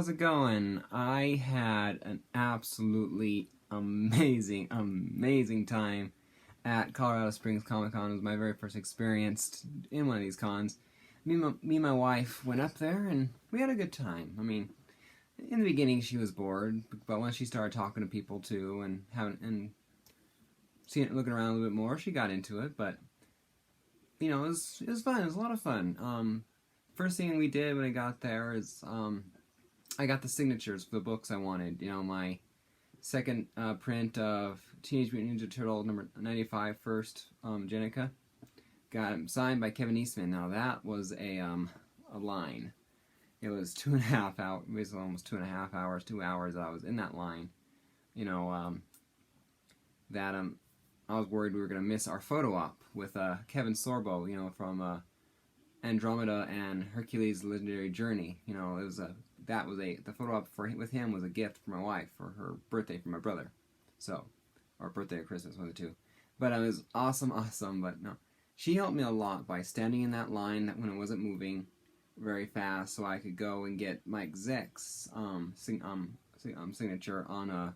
how's it going? I had an absolutely amazing time at Colorado Springs Comic Con. It was my very first experience in one of these cons. Me and my wife went up there and we had a good time. I mean, in the beginning she was bored, but once she started talking to people too and looking around a little bit more, she got into it. But you know, it was fun. It was a lot of fun. First thing we did when I got there is I got the signatures for the books I wanted. You know, my second print of Teenage Mutant Ninja Turtle number 95 first, Jenica, got it signed by Kevin Eastman. Now that was a line. It was 2.5 hours, basically almost 2.5 hours, 2 hours that I was in that line. You know, I was worried we were going to miss our photo op with Kevin Sorbo, you know, from Andromeda and Hercules' Legendary Journey. You know, the photo op with him was a gift for my wife for her birthday from my brother. So, or birthday or Christmas, one of the two. But it was awesome, but no. She helped me a lot by standing in that line when it wasn't moving very fast, so I could go and get Mike Zeck's signature on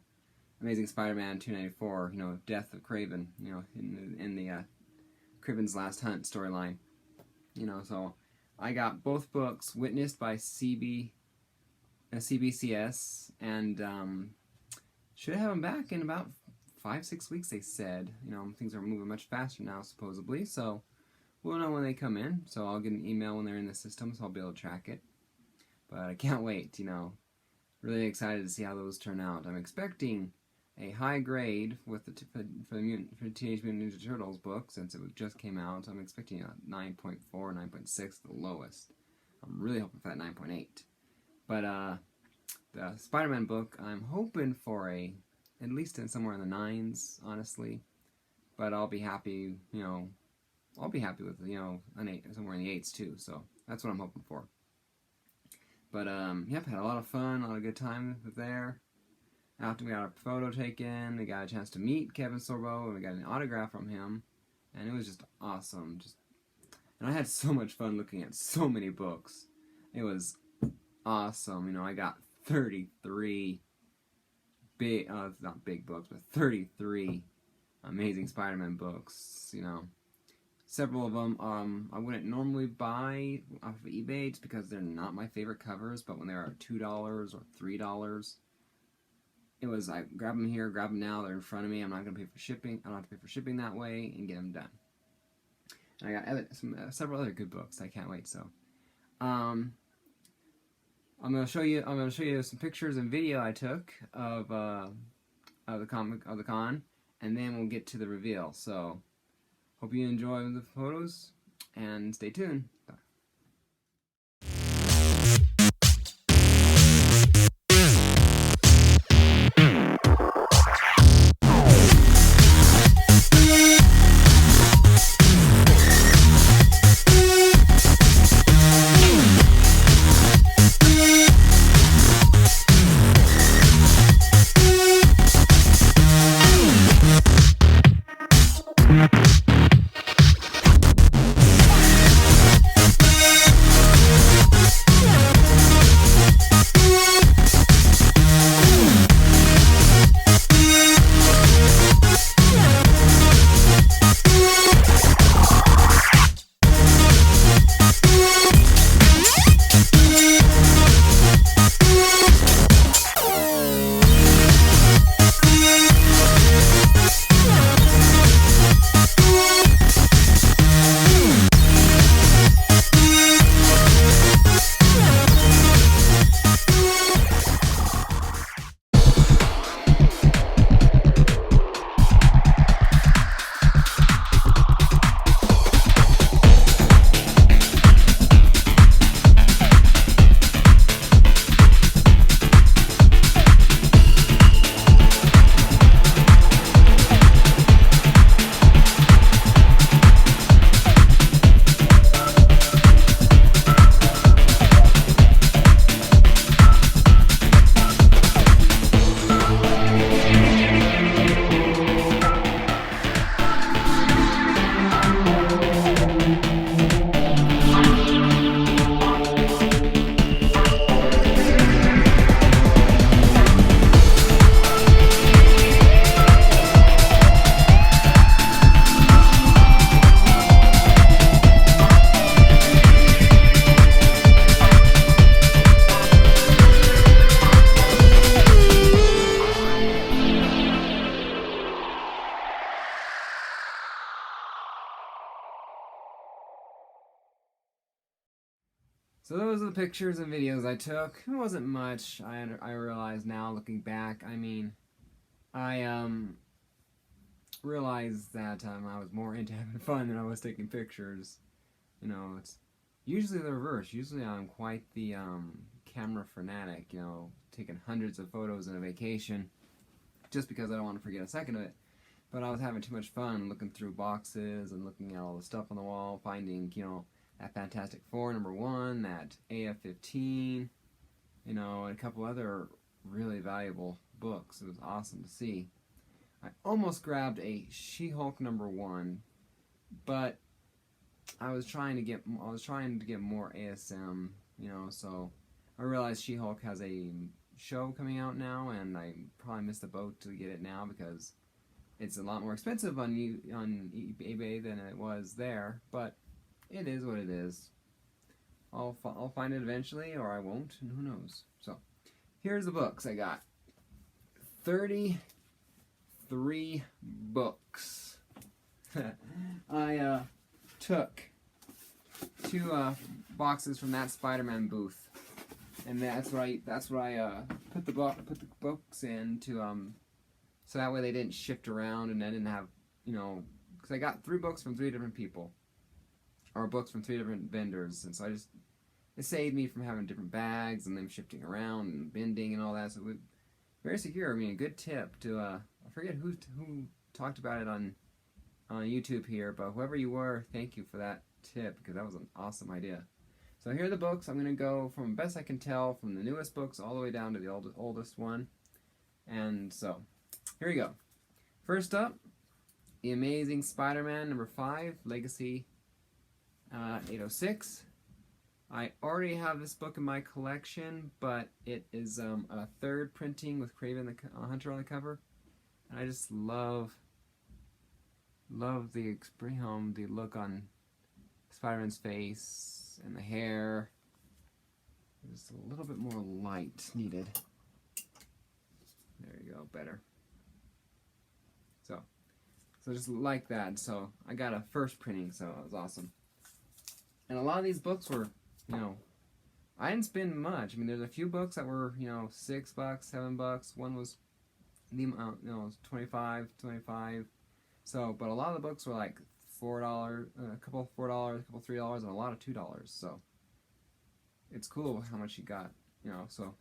Amazing Spider-Man 294, you know, Death of Kraven, you know, in the Kraven's Last Hunt storyline. You know, so I got both books witnessed by CBCS, and should have them back in about 5-6 weeks, they said. You know, things are moving much faster now, supposedly, so we'll know when they come in. So I'll get an email when they're in the system, so I'll be able to track it. But I can't wait, you know. Really excited to see how those turn out. I'm expecting a high grade with for the Teenage Mutant Ninja Turtles book, since it just came out. I'm expecting a 9.4, 9.6, the lowest. I'm really hoping for that 9.8. But the Spider-Man book, I'm hoping for at least somewhere in the 9s, honestly. But I'll be happy, you know, with, you know, an 8, somewhere in the 8s too. So that's what I'm hoping for. But yep, had a lot of fun, a lot of good time there. After we got a photo taken, we got a chance to meet Kevin Sorbo, and we got an autograph from him, and it was just awesome. And I had so much fun looking at so many books. It was awesome. You know, I got 33 not big books, but 33 Amazing Spider-Man books. You know, several of them I wouldn't normally buy off of eBay just because they're not my favorite covers, but when they were $2 or $3, it was like, grab them here, grab them now, they're in front of me, I'm not going to pay for shipping, I don't have to pay for shipping that way, and get them done. And I got several other good books, I can't wait, so. I'm going to show you some pictures and video I took of the con, and then we'll get to the reveal, so. Hope you enjoy the photos, and stay tuned. So those are the pictures and videos I took. It wasn't much. I realize now, looking back. I mean, I realized that I was more into having fun than I was taking pictures. You know, it's usually the reverse. Usually I'm quite the camera fanatic. You know, taking hundreds of photos in a vacation just because I don't want to forget a second of it. But I was having too much fun looking through boxes and looking at all the stuff on the wall, finding, you know, that Fantastic Four #1, that AF-15, you know, and a couple other really valuable books. It was awesome to see. I almost grabbed a She-Hulk #1, but I was trying to get more ASM, you know, so I realized She-Hulk has a show coming out now, and I probably missed the boat to get it now because it's a lot more expensive on eBay than it was there, but it is what it is. I'll find it eventually, or I won't, and who knows. So, here's the books I got. 33 books. I took 2 boxes from that Spider-Man booth, and that's what I put the books in to so that way they didn't shift around, and I didn't have, you know, because I got 3 books from 3 different people, or books from 3 different vendors, and so it saved me from having different bags and them shifting around and bending and all that. So it was very secure. I mean, a good tip to I forget who talked about it on YouTube here, but whoever you were, thank you for that tip because that was an awesome idea. So here are the books. I'm gonna go from best I can tell from the newest books all the way down to the oldest one, and so. Here we go. First up, The Amazing Spider-Man #5, Legacy 806. I already have this book in my collection, but it is a 3rd printing with Kraven the Hunter on the cover. And I just love the look on Spider-Man's face and the hair. Just a little bit more light needed. There you go, better. So just like that. So I got a 1st printing, so it was awesome. And a lot of these books were, you know, I didn't spend much. I mean, there's a few books that were, you know, $6, $7. One was, you know, 25. So, but a lot of the books were like $4, a couple $4, a couple $3, and a lot of $2. So it's cool how much you got, you know. So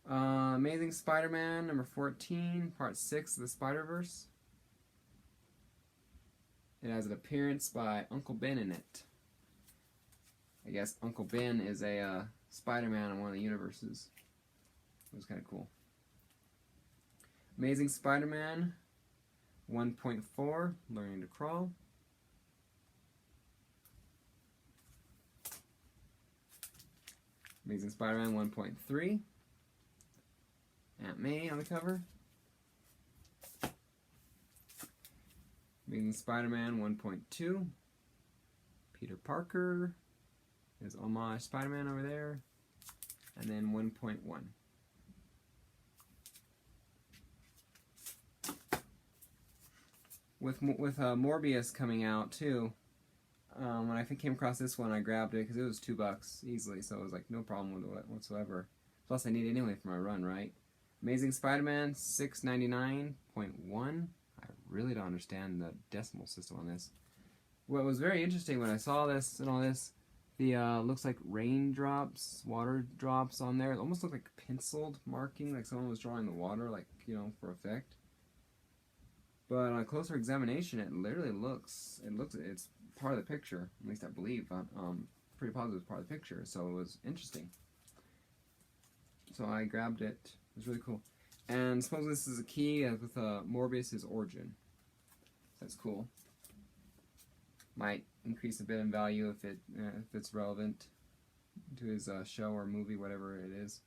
Amazing Spider-Man #14, Part 6 of the Spider-Verse. It has an appearance by Uncle Ben in it. I guess Uncle Ben is a Spider-Man in one of the universes. It was kind of cool. Amazing Spider-Man 1.4, Learning to Crawl. Amazing Spider-Man 1.3, Aunt May on the cover. Amazing Spider-Man 1.2, Peter Parker, there's Homage Spider-Man over there, and then 1.1. With Morbius coming out too, when I came across this one, I grabbed it because it was $2 easily, so it was like no problem with it whatsoever. Plus, I need it anyway for my run, right? Amazing Spider-Man 699.1. I really don't understand the decimal system on this. What was very interesting when I saw this and all this, the looks like raindrops, water drops on there. It almost looked like penciled marking, like someone was drawing the water, like, you know, for effect. But on a closer examination, it literally it's part of the picture. At least I believe. Pretty positive it's part of the picture. So it was interesting. So I grabbed it. It was really cool. And suppose this is a key with Morbius' origin. That's cool. Might increase a bit in value if it's relevant to his show or movie, whatever it is.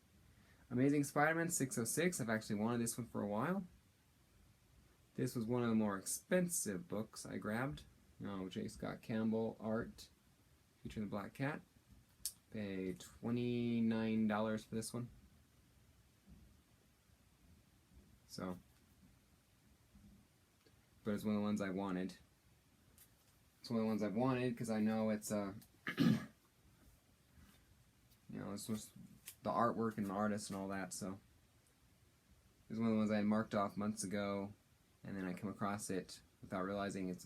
Amazing Spider-Man 606. I've actually wanted this one for a while. This was one of the more expensive books I grabbed. J. Scott Campbell art featuring the Black Cat. Paid $29 for this one. So, but it's one of the ones I wanted. It's one of the ones I've wanted because I know it's it's just the artwork and the artist and all that. So it was one of the ones I had marked off months ago, and then I come across it without realizing it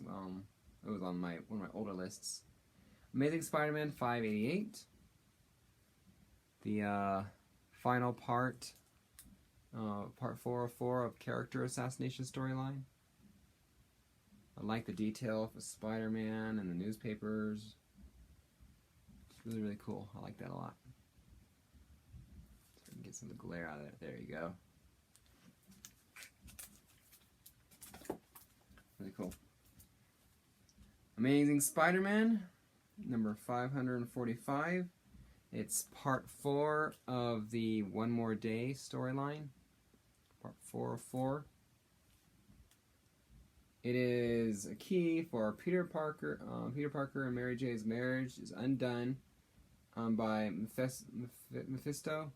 was on one of my older lists. Amazing Spider-Man 588. The final part 404 of character assassination storyline. I like the detail of Spider-Man and the newspapers. It's really, really cool. I like that a lot. So I can get some of the glare out of it. There you go. Really cool. Amazing Spider-Man, number 545. It's part 4 of the One More Day storyline. Part 404. It is a key for Peter Parker and Mary J's marriage is undone by Mephisto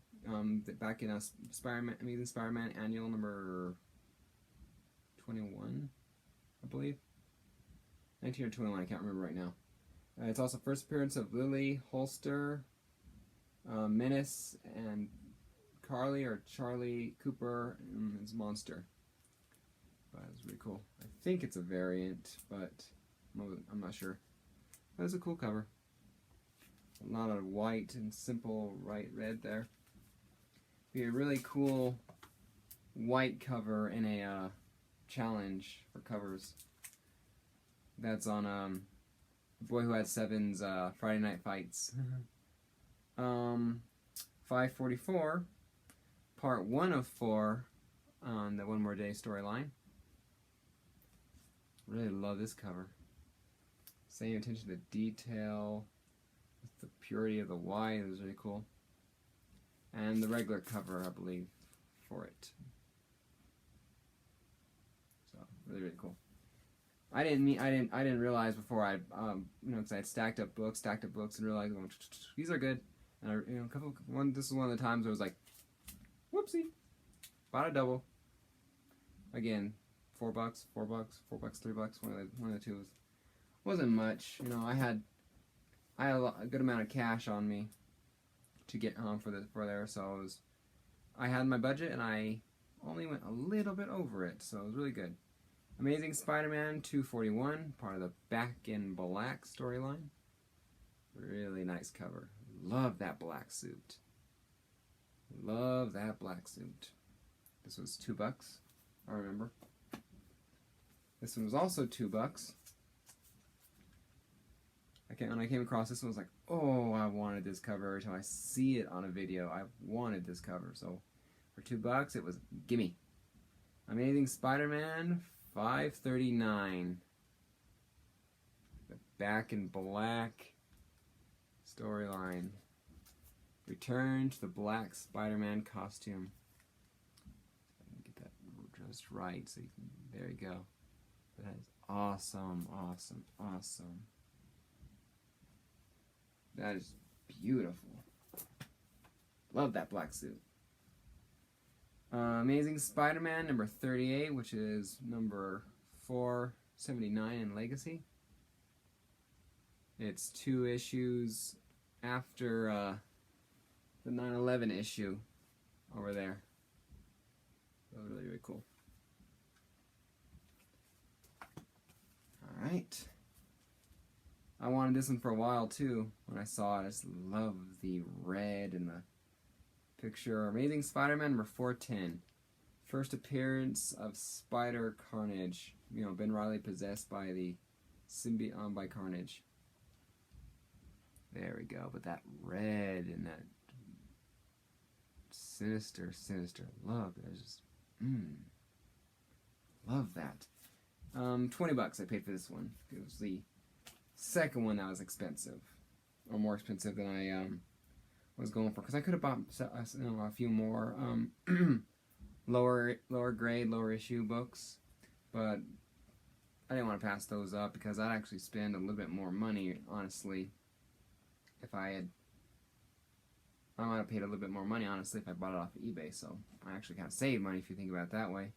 back in Amazing Spider-Man annual number 21, I believe. 19 or 21, I can't remember right now. It's also first appearance of Lily, Holster, Menace, and Carly or Charlie Cooper and his monster. But it's really cool. I think it's a variant, but I'm not sure. But it's a cool cover. A lot of white and simple red there. Be a really cool white cover in a challenge for covers. That's on The Boy Who Had Seven's Friday Night Fights. 544, part 1 of 4 on the One More Day storyline. Really love this cover. Same attention to detail, with the purity of the white. It was really cool. And the regular cover, I believe, for it. So really, really cool. I didn't realize before because I had stacked up books and realized these are good. And this is one of the times where I was like, whoopsie, bought a double. Again, $4, $3, one of the two. Wasn't much, I had a good amount of cash on me to get home for there, so I had my budget and I only went a little bit over it, so it was really good. Amazing Spider-Man 241, part of the Back in Black storyline. Really nice cover. Love that black suit. Love that black suit. This was $2, I remember. This one was also $2. When I came across this one, I was like, oh, I wanted this cover. Every time I see it on a video, I wanted this cover. So for $2, it was gimme. Amazing Spider-Man 539. The Back in Black storyline. Return to the black Spider-Man costume. Get that just right. So there you go. That is awesome, awesome, awesome. That is beautiful. Love that black suit. Amazing Spider-Man number 38, which is number 479 in Legacy. It's 2 issues after the 9/11 issue over there. That was really, really cool. Alright. I wanted this one for a while too. When I saw it, I just love the red and the picture. Amazing Spider-Man number 410. First appearance of Spider Carnage. Ben Reilly possessed by the symbiote by Carnage. There we go. But that red and that sinister. Love it. I just love that. $20 I paid for this one. It was the second one that was expensive, or more expensive than I was going for, because I could have bought a few more lower grade, lower issue books, but I didn't want to pass those up because I'd actually spend a little bit more money, honestly. I might have paid a little bit more money, honestly, if I bought it off of eBay. So I actually kind of saved money if you think about it that way.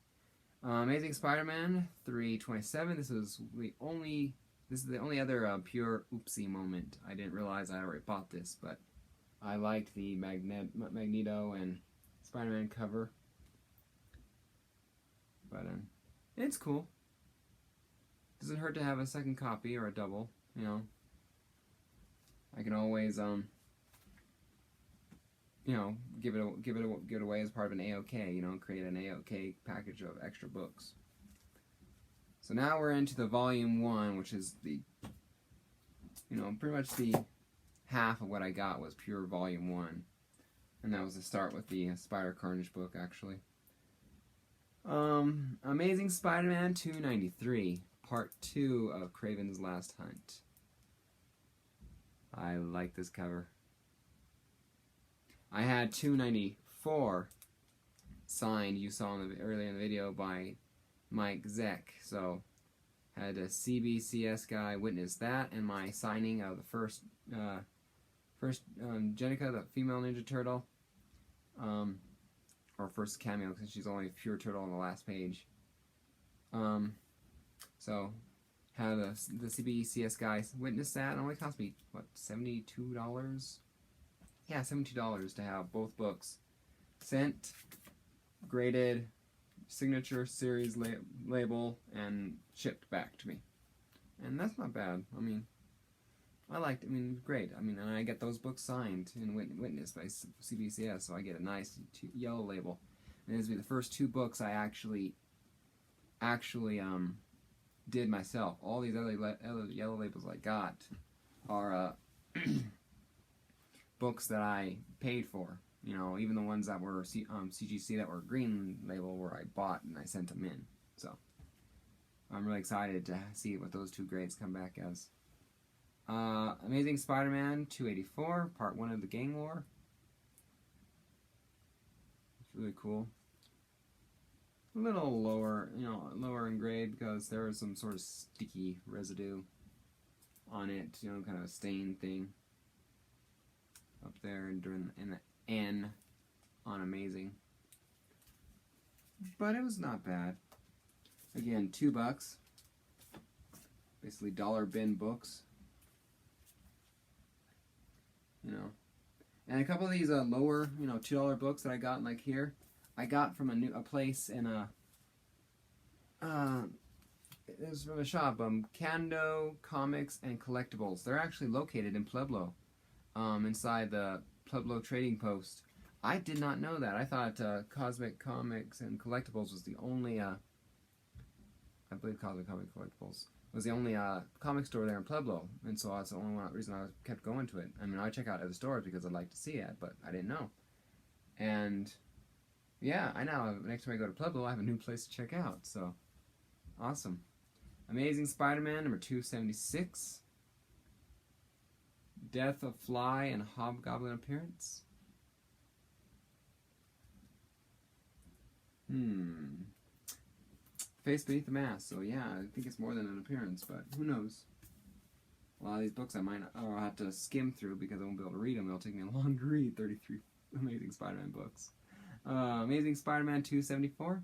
Amazing Spider-Man 327. This is the only other pure oopsie moment. I didn't realize I already bought this, but I liked the Magneto and Spider-Man cover, but it's cool. Doesn't hurt to have a second copy or a double, you know. I can always you know, give it away as part of an AOK, you know, create an AOK package of extra books. So now we're into the volume 1, which is the, you know, pretty much the half of what I got was pure volume 1. And that was the start with the Spider Carnage book, actually. Amazing Spider-Man 293, part 2 of Kraven's Last Hunt. I like this cover. I had 294 signed, you saw earlier in the video, by Mike Zeck. So, had a CBCS guy witness that, and my signing of the first Jenica, the female Ninja Turtle, or first cameo, because she's only a pure turtle on the last page. So, had the CBCS guy witness that. It only cost me, what, $72? Yeah, $72 to have both books sent, graded, signature, series label, and shipped back to me. And that's not bad. I mean, I liked it. I mean, great. I mean, and I get those books signed and witnessed by CBCS, so I get a nice yellow label. And these will be the first 2 books I actually did myself. All these other yellow labels I got are books that I paid for. You know, even the ones that were CGC that were green label where I bought and I sent them in. So I'm really excited to see what those 2 grades come back as. Amazing Spider-Man 284, part 1 of the Gang War. It's really cool. A little lower, you know, lower in grade because there was some sort of sticky residue on it, you know, kind of a stain thing up there in the N on Amazing. But it was not bad. Again, $2. Basically dollar bin books. You know. And a couple of these lower, you know, $2 books that I got like here, I got from a place in it was from a shop, Kando Comics and Collectibles. They're actually located in Pueblo, inside the Pueblo Trading Post. I did not know that. I thought Cosmic Comics and Collectibles was the only, I believe Cosmic Comic Collectibles was the only comic store there in Pueblo, and so that's the only reason I kept going to it. I mean, I check out other stores because I'd like to see it, but I didn't know. And yeah, I now, next time I go to Pueblo, I have a new place to check out, so awesome. Amazing Spider-Man number 276. Death of Fly and Hobgoblin appearance. Face beneath the mask. So yeah, I think it's more than an appearance, but who knows? A lot of these books I might not, or I'll have to skim through because I won't be able to read them. It'll take me a long to read 33 Amazing Spider-Man books. Amazing Spider-Man 274.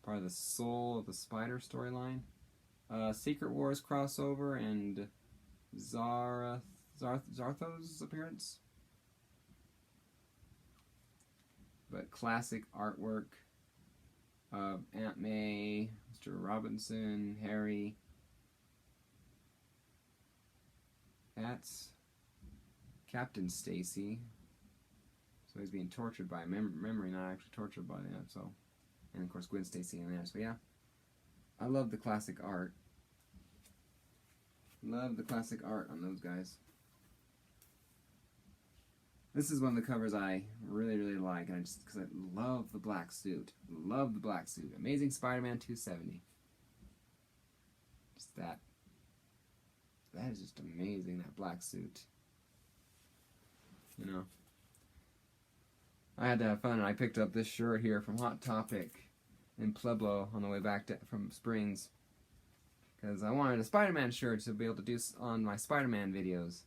Part of the Soul of the Spider storyline. Secret Wars crossover and Zarthos appearance. But classic artwork of Aunt May, Mr. Robinson, Harry. That's Captain Stacy. So he's being tortured by memory, not actually tortured by that. So, and of course Gwen Stacy in there. So yeah, I love the classic art. Love the classic art on those guys. This is one of the covers I really, really like, and because I love the black suit. Love the black suit. Amazing Spider-Man 270. Just that. That is just amazing, that black suit. You know. I had to have fun, and I picked up this shirt here from Hot Topic in Pueblo on the way back from Springs. Because I wanted a Spider-Man shirt to be able to do on my Spider-Man videos.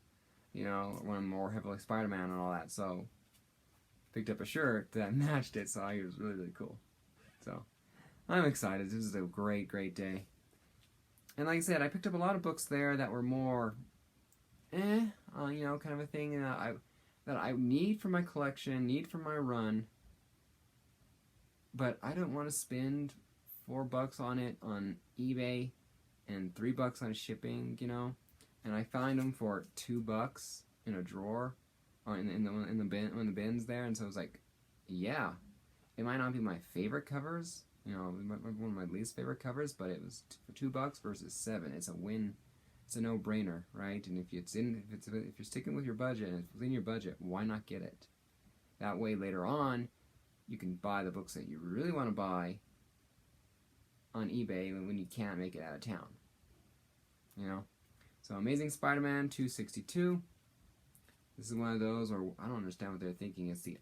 You know, when I'm more heavily Spider-Man and all that. So, picked up a shirt that matched it, so it was really, really cool. So, I'm excited. This is a great, great day. And like I said, I picked up a lot of books there that were more, you know, kind of a thing. That that I need for my collection, need for my run, but I don't want to spend $4 on it on eBay and $3 on shipping, you know. And I find them for $2 in a drawer, or in the bins there. And so I was like, yeah, it might not be my favorite covers, you know, one of my least favorite covers, but it was for $2 versus $7. It's a win. It's a no-brainer, right? And if you're sticking with your budget and it's within your budget, why not get it? That way, later on, you can buy the books that you really want to buy on eBay when you can't make it out of town. You know? So, Amazing Spider-Man 262. This is one of those, or I don't understand what they're thinking. It's the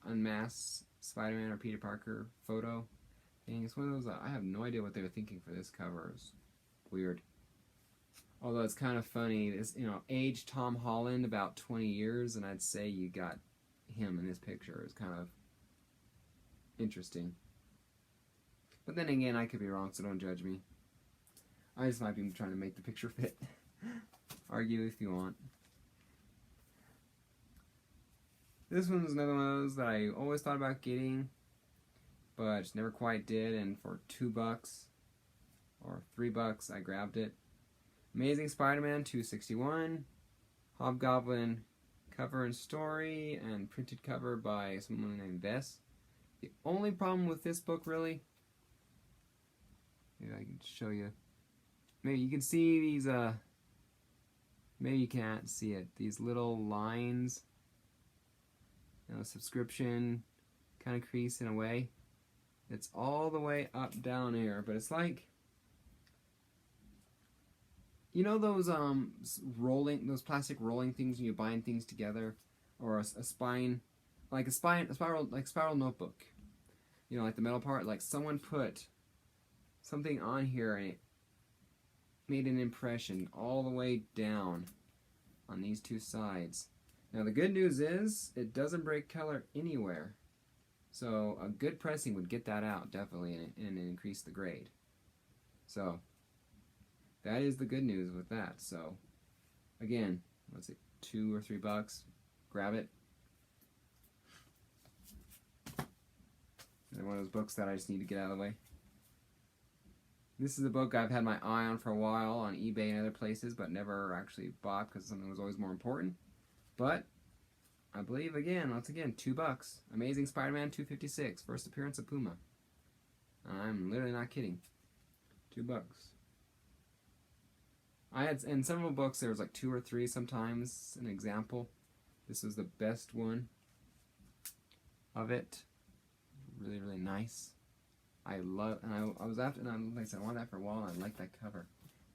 unmasked Spider-Man or Peter Parker photo thing. It's one of those that I have no idea what they were thinking for this cover. It's weird. Although it's kind of funny, it's, you know, age Tom Holland about 20 years, and I'd say you got him in this picture. It's kind of interesting. But then again, I could be wrong, so don't judge me. I just might be trying to make the picture fit. Argue if you want. This one's another one of those that I always thought about getting, but just never quite did, and for $2 or $3, I grabbed it. Amazing Spider-Man 261, Hobgoblin cover and story, and printed cover by someone named Bess. The only problem with this book, really, maybe I can show you. Maybe you can see these, maybe you can't see it. These little lines, you know, subscription kind of crease in a way. It's all the way up down here, but it's like, you know those those plastic rolling things when you're buying things together, or a spine, like a spiral notebook. You know, like the metal part. Like someone put something on here and it made an impression all the way down on these two sides. Now the good news is it doesn't break color anywhere, so a good pressing would get that out definitely and increase the grade. So that is the good news with that. So, again, what's it, $2 or $3? Grab it. Another one of those books that I just need to get out of the way. This is a book I've had my eye on for a while on eBay and other places, but never actually bought because something was always more important. But I believe, once again, $2. Amazing Spider-Man 256, first appearance of Puma. I'm literally not kidding. $2. I had, in several books, there was like 2 or 3 sometimes, an example. This was the best one of it. Really, really nice. I love, and I was after, and like I said, I wanted that for a while, and I like that cover.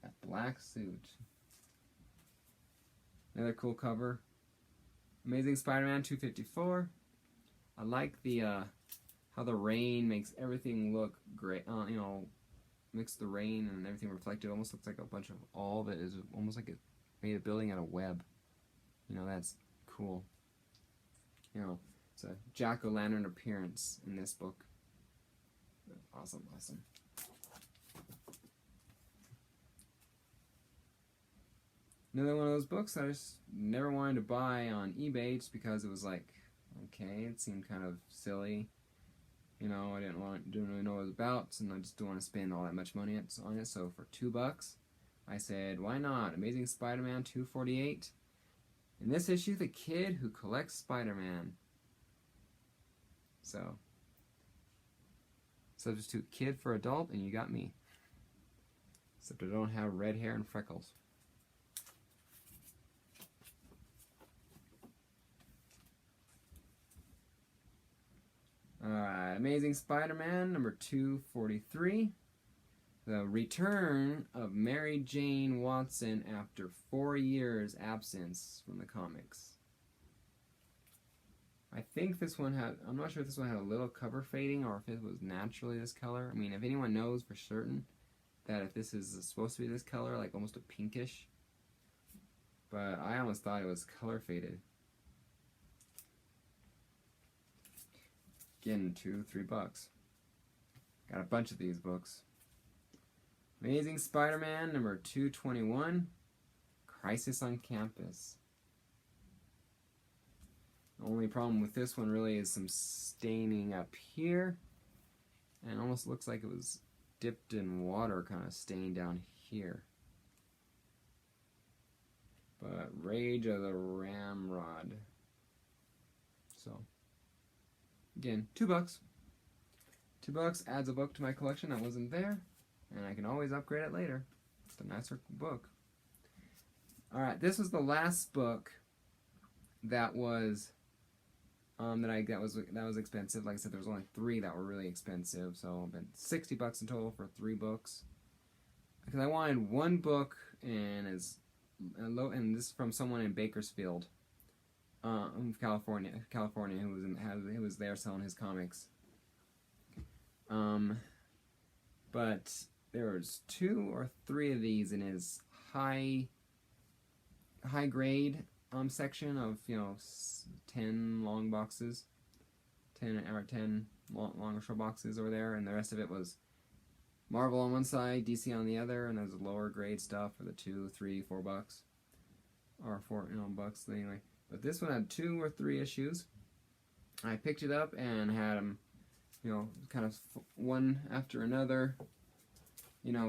That black suit. Another cool cover. Amazing Spider-Man 254. I like the, how the rain makes everything look great, you know, mix the rain and everything reflected. Almost looks like a bunch of all of it is almost like it made a building out of web. You know, that's cool. You know, it's a jack-o'-lantern appearance in this book. Awesome, awesome. Another one of those books I just never wanted to buy on eBay just because it was like, okay, it seemed kind of silly. You know, I didn't really know what it was about, and I just don't want to spend all that much money on it. So for $2, I said, why not? Amazing Spider-Man 248. In this issue, the kid who collects Spider-Man. So, substitute kid for adult, and you got me. Except I don't have red hair and freckles. Alright, Amazing Spider-Man number 243. The return of Mary Jane Watson after 4 years absence from the comics. I think this one had, I'm not sure if this one had a little cover fading or if it was naturally this color. I mean, if anyone knows for certain that if this is supposed to be this color, like almost a pinkish, but I almost thought it was color faded. Again, $2, $3. Got a bunch of these books. Amazing Spider-Man number 221, Crisis on Campus. The only problem with this one really is some staining up here. And it almost looks like it was dipped in water, kind of stained down here. But Rage of the Ramrod. So, again, $2. $2 adds a book to my collection that wasn't there, and I can always upgrade it later. It's a nicer book. Alright, this was the last book that was that was expensive. Like I said, there was only 3 that were really expensive, so I spent $60 in total for 3 books. Because I wanted one book, and this is from someone in Bakersfield, California, who was there selling his comics. But there was 2 or 3 of these in his high grade section of 10 long boxes, 10 long or short boxes over there, and the rest of it was Marvel on one side, DC on the other, and there's lower grade stuff for the $2, $3, $4 or $4 anyway. But this one had 2 or 3 issues. I picked it up and had them, kind of one after another,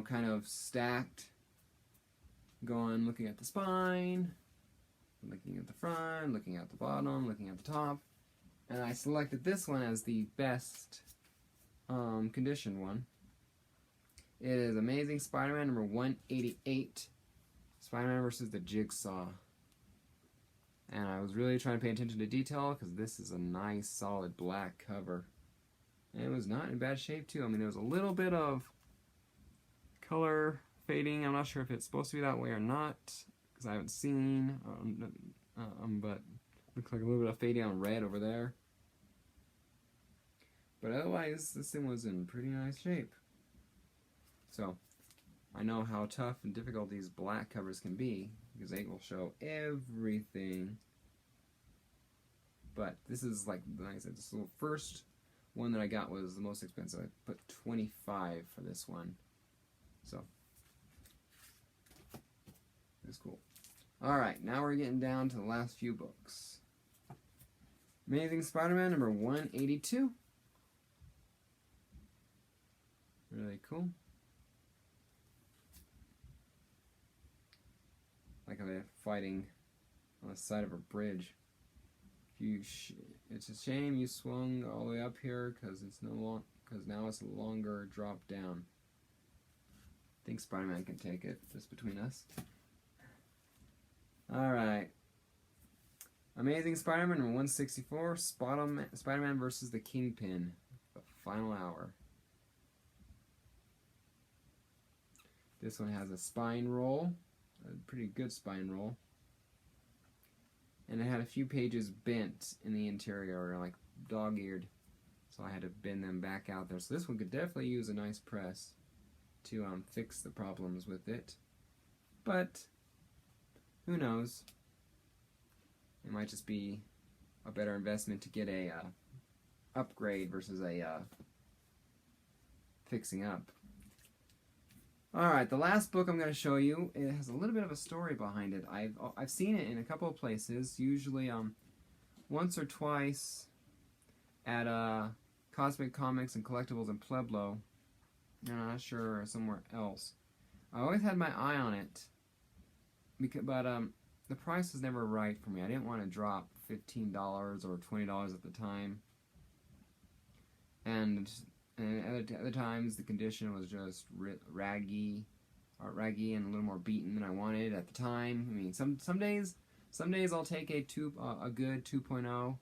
kind of stacked, going, looking at the spine, looking at the front, looking at the bottom, looking at the top, and I selected this one as the best conditioned one. It is Amazing Spider-Man number 188, Spider-Man versus the Jigsaw. And I was really trying to pay attention to detail because this is a nice solid black cover. And it was not in bad shape too. I mean, there was a little bit of color fading. I'm not sure if it's supposed to be that way or not, because I haven't seen, but looks like a little bit of fading on red over there. But otherwise, this thing was in pretty nice shape. So, I know how tough and difficult these black covers can be, because they will show everything. But this is like I said, this little first one that I got was the most expensive. I put $25 for this one. So, it's cool. Alright, now we're getting down to the last few books. Amazing Spider-Man number 182. Really cool. Like how they're fighting on the side of a bridge. It's a shame you swung all the way up here because now it's a longer drop down. I think Spider-Man can take it, just between us. Alright. Amazing Spider-Man number 164, Spider-Man versus the Kingpin, the final hour. This one has a spine roll, a pretty good spine roll. And it had a few pages bent in the interior, like dog-eared. So I had to bend them back out there. So this one could definitely use a nice press to fix the problems with it. But who knows? It might just be a better investment to get a upgrade versus a fixing up. Alright, the last book I'm going to show you, it has a little bit of a story behind it. I've seen it in a couple of places, usually once or twice at Cosmic Comics and Collectibles in Pueblo, and I'm not sure somewhere else. I always had my eye on it, but the price was never right for me. I didn't want to drop $15 or $20 at the time, and other times the condition was just raggy and a little more beaten than I wanted at the time. I mean, some days I'll take a good 2.0.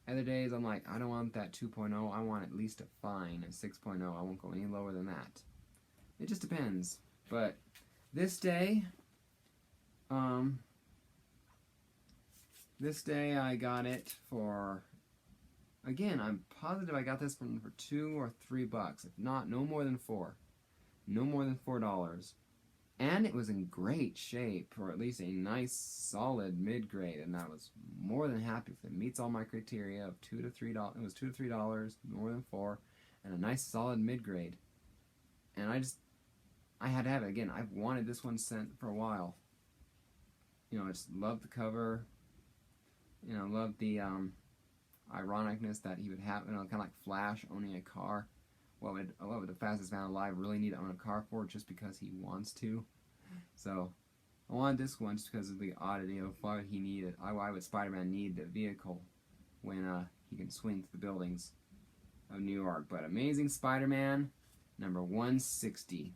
Other days I'm like, I don't want that 2.0. I want at least a fine, a 6.0. I won't go any lower than that. It just depends. But this day I got it for, again, I'm positive I got this for $2 or $3. If not, no more than $4. No more than $4. And it was in great shape, or at least a nice, solid mid-grade, and I was more than happy with it. It meets all my criteria of $2 to $3. It was $2 to $3, more than $4, and a nice, solid mid-grade. And I had to have it. Again, I've wanted this one sent for a while. I just love the cover. Love the ironicness that he would have, kind of like Flash owning a car. What would the fastest man alive really need to own a car for just because he wants to? So I wanted this one just because of the oddity of why would Spider-Man need the vehicle when he can swing through the buildings of New York. But Amazing Spider-Man number 160,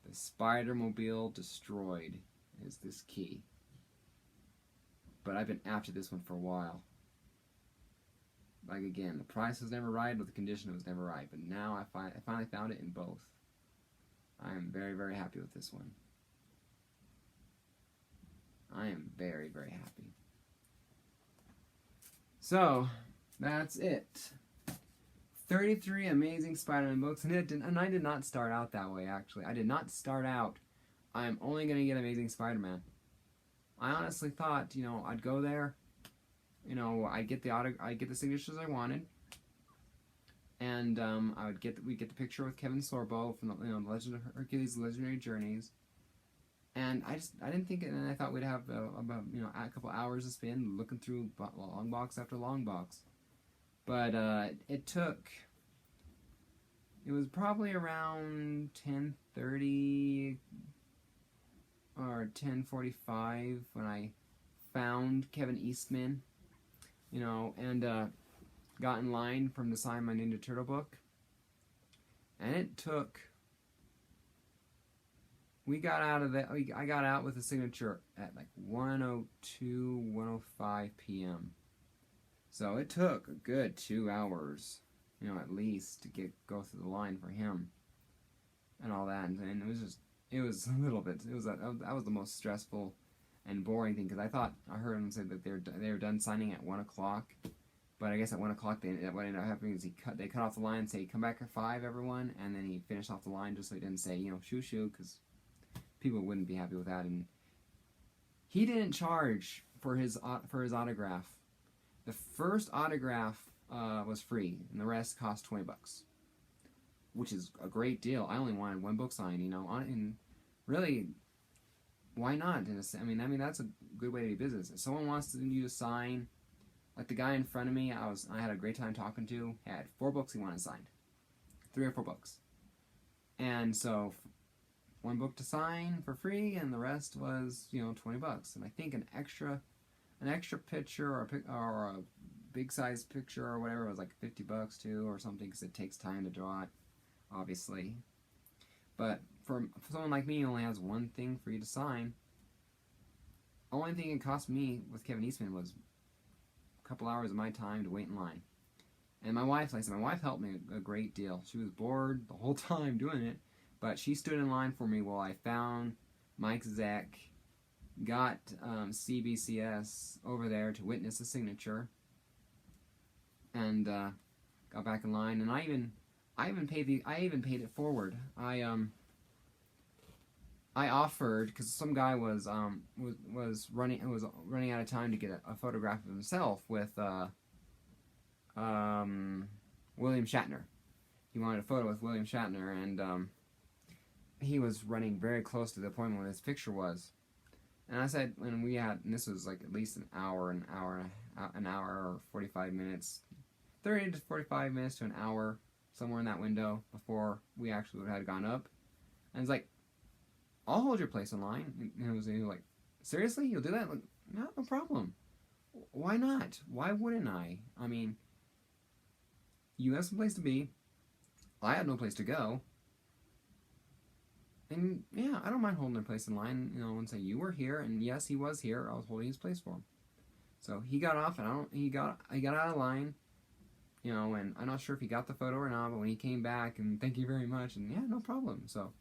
the Spider-Mobile Destroyed, is this key. But I've been after this one for a while. Like, again, the price was never right, but the condition was never right. But now I finally found it in both. I am very, very happy with this one. I am very, very happy. So, that's it. 33 Amazing Spider-Man books, and I did not start out that way, actually. I did not start out, I'm only going to get Amazing Spider-Man. I honestly thought, I'd go there, I'd get the signatures I wanted, and we'd get the picture with Kevin Sorbo from the Legend of Hercules Legendary Journeys, and I didn't think it, and I thought we'd have about a couple hours to spend looking through long box after long box, but it was probably around 10:30 or 10:45 when I found Kevin Eastman, and got in line from to sign my Ninja Turtle book. And it took, I got out with the signature at like 1:02, 1:05 p.m. So it took a good 2 hours, at least, to go through the line for him and all that. And it was a little bit, that was the most stressful and boring thing, because I heard him say that they were done signing at 1 o'clock, but I guess at 1 o'clock what ended up happening is they cut off the line and say, come back at 5, everyone, and then he finished off the line just so he didn't say, shoo, because people wouldn't be happy with that. And he didn't charge for his autograph. The first autograph was free, and the rest cost $20, which is a great deal. I only wanted one book signed, and really, why not? I mean, that's a good way to do business. If someone wants you to sign, like the guy in front of me, I had a great time talking to, had 4 books he wanted signed, 3 or 4 books, and so 1 book to sign for free, and the rest was $20. And I think an extra picture or a big size picture or whatever was like $50 too, or something, because it takes time to draw it, obviously. But for someone like me who only has 1 thing for you to sign, only thing it cost me with Kevin Eastman was a couple hours of my time to wait in line. And my wife, like I said, my wife helped me a great deal. She was bored the whole time doing it, but she stood in line for me while I found Mike Zeck, got CBCS over there to witness the signature, and got back in line. And I even paid it forward. I offered, because some guy was running out of time to get a photograph of himself with William Shatner. He wanted a photo with William Shatner, and he was running very close to the appointment when his picture was. And I said, and this was like at least an hour or 45 minutes, 30 to 45 minutes to an hour, somewhere in that window before we actually had gone up. And it's like, I'll hold your place in line. And he was like, seriously? You'll do that? Like, no problem. Why not? Why wouldn't I? I mean, you have some place to be. I have no place to go. And yeah, I don't mind holding their place in line, and say, you were here, and yes, he was here. I was holding his place for him. So he got off, and he got out of line, and I'm not sure if he got the photo or not, but when he came back, and thank you very much, and yeah, no problem. So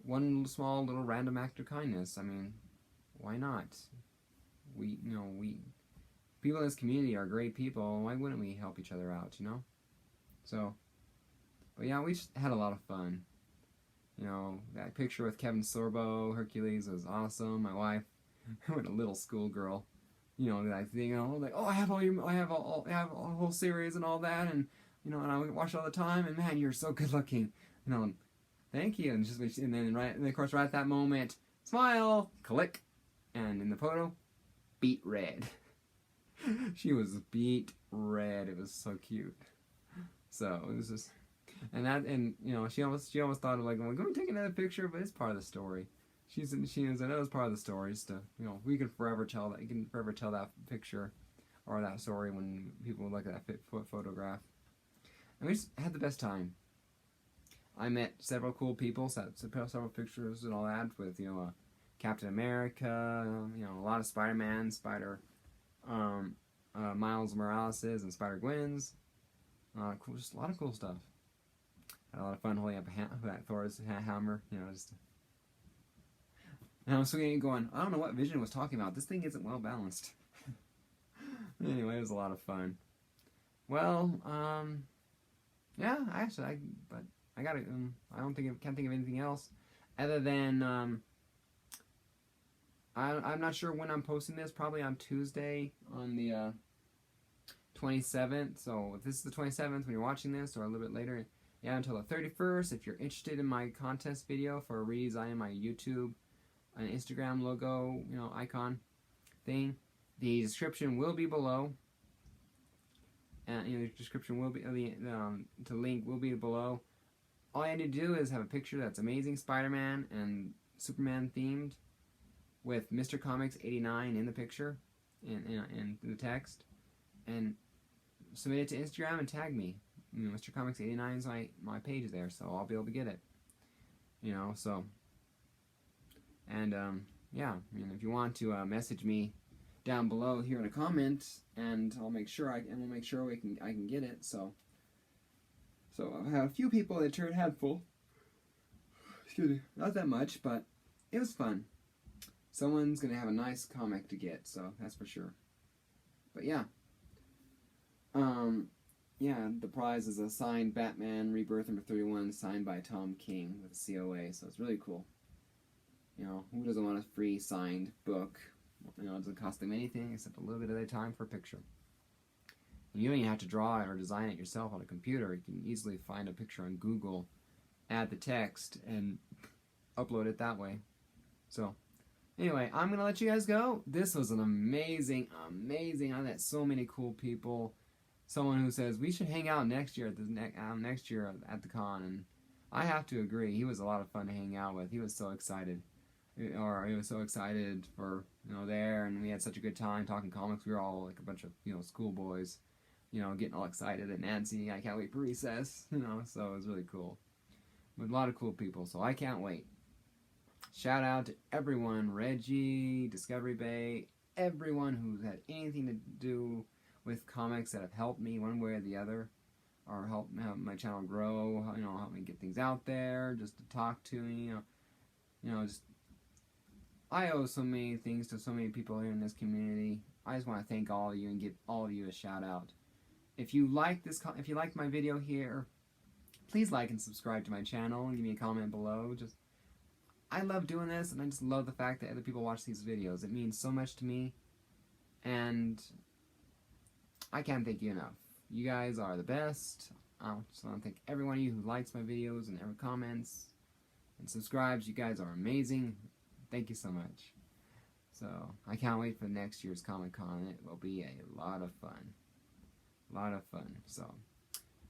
one small little random act of kindness. I mean, why not? We people in this community are great people. Why wouldn't we help each other out, So, but yeah, we just had a lot of fun. That picture with Kevin Sorbo, Hercules, was awesome. My wife, went a little schoolgirl, that thing, like, oh, I have a whole series and all that, and and I watch it all the time, and man, you're so good looking, thank you, and then of course right at that moment, smile, click, and in the photo, beet red. She was beat red. It was so cute. So it was just, and you know, she almost thought of like, well, go and take another picture, but it's part of the story. She was, I know it's part of the story. Just to, you know, we can forever tell that. You can forever tell that picture or that story when people look at that photograph. And we just had the best time. I met several cool people, several pictures and all that with, you know, Captain America, you know, a lot of Spider-Man, Miles Morales's and Spider-Gwen's. Cool, just a lot of cool stuff. Had a lot of fun holding up that Thor's hammer, you know, just. And I was going, I don't know what Vision was talking about. This thing isn't well balanced. Anyway, it was a lot of fun. Well, yeah, actually, I got it. I can't think of anything else, other than I'm not sure when I'm posting this. Probably on Tuesday on the 27th. So if this is the 27th when you're watching this, or a little bit later, yeah, until the 31st. If you're interested in my contest video for redesigning my YouTube and Instagram logo, you know, icon thing, the description will be below. And you know, the description will be the link will be below. All I need to do is have a picture that's amazing Spider-Man and Superman themed, with Mr. Comics 89 in the picture, in the text, and submit it to Instagram and tag me. You know, Mr. Comics 89 is my page there, so I'll be able to get it. You know, so, and yeah, I mean, if you want to message me down below here in a comment, and I'll make sure I can get it. So I've had a few people that turned handful. Excuse me, not that much, but it was fun. Someone's gonna have a nice comic to get, so that's for sure. But yeah, yeah, the prize is a signed Batman Rebirth number 31, signed by Tom King with a COA. So it's really cool. You know, who doesn't want a free signed book? You know, it doesn't cost them anything except a little bit of their time for a picture. And you don't even have to draw it or design it yourself on a computer. You can easily find a picture on Google, add the text, and upload it that way. So, anyway, I'm going to let you guys go. This was an amazing. I met so many cool people. Someone who says, we should hang out next year at the con. And I have to agree. He was a lot of fun to hang out with. He was so excited. He was so excited for, you know, there. And we had such a good time talking comics. We were all like a bunch of, you know, schoolboys, you know, getting all excited at Nancy. I can't wait for recess, you know. So it was really cool. With a lot of cool people. So I can't wait. Shout out to everyone, Reggie, Discovery Bay, everyone who's had anything to do with comics that have helped me one way or the other, or helped my channel grow, you know, help me get things out there, just to talk to me, you know, just, I owe so many things to so many people here in this community. I just want to thank all of you and give all of you a shout out. If you like my video here, please like and subscribe to my channel and give me a comment below. I love doing this, and I just love the fact that other people watch these videos. It means so much to me, and I can't thank you enough. You guys are the best. I just want to thank every one of you who likes my videos and ever comments and subscribes. You guys are amazing. Thank you so much. So, I can't wait for next year's Comic-Con. It will be a lot of fun. A lot of fun. So,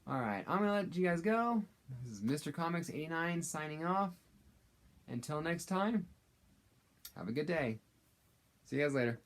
alright, I'm going to let you guys go. This is Mr. Comics 89 signing off. Until next time, have a good day. See you guys later.